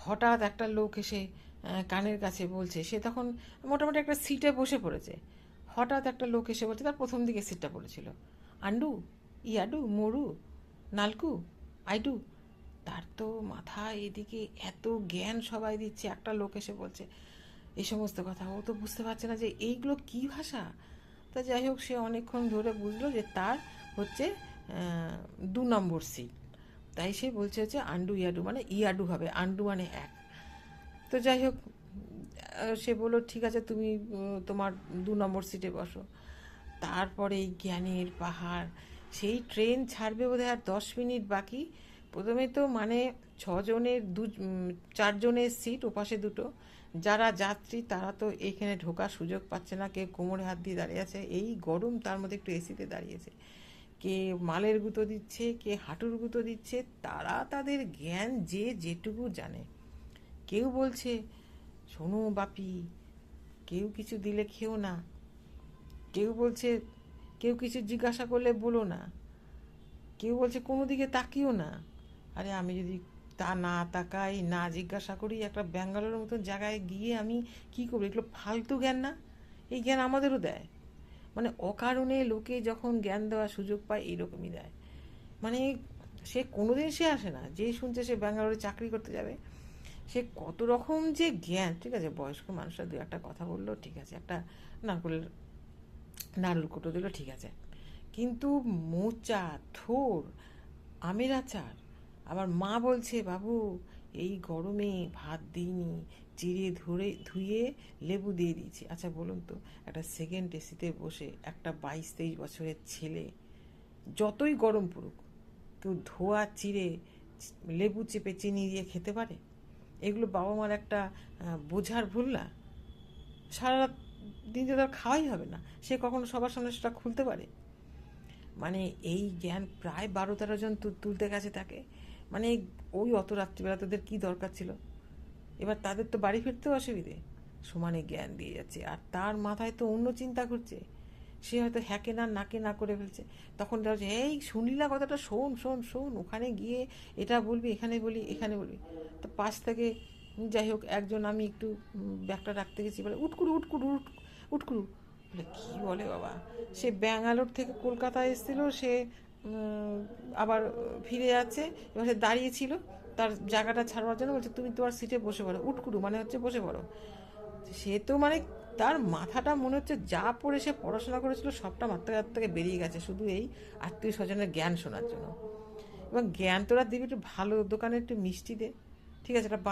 হঠাৎ একটা লোক এসে কানের কাছে বলছে, সে তখন মোটামুটি একটা সিটে বসে পড়েছে। হঠাৎ একটা লোক এসে বলছে, তার প্রথম দিকে সিটটা পড়েছিল, আন্ডু, ইয়াডু, মরু, নালকু, আইডু। তার তো মাথায় এদিকে এত জ্ঞান সবাই দিচ্ছে, একটা লোক এসে বলছে এই সমস্ত কথা, ও তো বুঝতে পারছে না যে এইগুলো কী ভাষা। তা যাই হোক, সে অনেকক্ষণ ধরে বুঝলো যে তার হচ্ছে 2 নম্বর সিট। তাই সে বলছে হচ্ছে আন্ডু ইয়াডু, মানে ইয়াডু হবে, আন্ডু মানে এক। তো যাই হোক, সে বললো ঠিক আছে, তুমি তোমার 2 নম্বর সিটে বসো। তারপরে এই জ্ঞানের পাহাড়, সেই ট্রেন ছাড়বে বোধহয় আর 10 মিনিট বাকি। প্রথমে তো মানে 6 জনের 4 জনের সিট, ওপাশে দুটো। যারা যাত্রী তারা তো এখানে ঢোকার সুযোগ পাচ্ছে না, কেউ কোমরে হাত দিয়ে দাঁড়িয়ে আছে, এই গরম, তার মধ্যে একটু এসিতে দাঁড়িয়েছে। কে মালের গুঁতো দিচ্ছে, কে হাঁটুর গুঁতো দিচ্ছে, তারা তাদের জ্ঞান যে যেটুকু জানে। কেউ বলছে শোনো বাপি, কেউ কিছু দিলে খেও না। কেউ বলছে কেউ কিছু জিজ্ঞাসা করলে বলো না। কেউ বলছে কোনো দিকে তাকিও না। আরে আমি যদি তা না তাকাই, না জিজ্ঞাসা করি, একটা ব্যাঙ্গালোরের মতন জায়গায় গিয়ে আমি কি করবো? এগুলো ফালতু জ্ঞান না? এই জ্ঞান আমাদেরও দেয়, মানে অকারণে লোকে যখন জ্ঞান দেওয়ার সুযোগ পায় এইরকমই দেয়। মানে সে কোনোদিন সে আসে না, যেই শুনছে সে ব্যাঙ্গালোরে চাকরি করতে যাবে, সে কত রকম যে জ্ঞান। ঠিক আছে, বয়স্ক মানুষরা দু একটা কথা বললো, ঠিক আছে, একটা নারকেলের নাড়ুর কুটো দিল, ঠিক আছে, কিন্তু মোচা, থোর, আমের আচার, আবার মা বলছে বাবু এই গরমে ভাত দিইনি, চিড়ে ধরে ধুয়ে লেবু দিয়ে দিয়েছি। আচ্ছা বলুন তো, একটা সেকেন্ড এসিতে বসে একটা 22-23 বছরের ছেলে, যতই গরম পড়ুক, কেউ ধোয়া চিড়ে লেবু চেপে চিনি দিয়ে খেতে পারে? এগুলো বাবা মার একটা বোঝার ভুল না? সারা রাত দিন তো তার খাওয়াই হবে না, সে কখনো সবার সামনে সেটা খুলতে পারে? মানে এই জ্ঞান প্রায় 12-13 জন তুলতে গেছে তাকে। মানে ওই অত রাত্রিবেলা তাদের কি দরকার ছিল? এবার তাদের তো বাড়ি ফিরতেও অসুবিধে, সমানে জ্ঞান দিয়ে যাচ্ছে, আর তার মাথায় তো অন্য চিন্তা করছে। সে হয়তো হ্যাকে না নাকে না করে ফেলছে। তখন তারা বলছে এই শুনলি না কথাটা, শোন শোন শোন, ওখানে গিয়ে এটা বলবি, এখানে বলি, এখানে বলবি। তো পাশ থেকে যাই হোক একজন, আমি একটু ব্যাগটা রাখতে গেছি, বলে উটকুরু উটকুরু উটকুরু। বলে কী বলে বাবা? সে ব্যাঙ্গালোর থেকে কলকাতায় এসেছিল, সে আবার ফিরে যাচ্ছে, এবার সে দাঁড়িয়েছিল তার জায়গাটা ছাড়বার জন্য, বলছে তুমি তোমার সিটে বসে পড়ো। উটকুরু মানে হচ্ছে বসে পড়ো। সে তো মানে তার মাথাটা মনে হচ্ছে যা পড়ে সে পড়াশোনা করেছিল সবটা মাত্রা থেকে বেরিয়ে গেছে, শুধু এই আত্মীয় স্বজনের জ্ঞান শোনার জন্য। এবং জ্ঞান তোরা দিবি একটু ভালো দোকানে একটু মিষ্টি দে, ঠিক আছে, একটা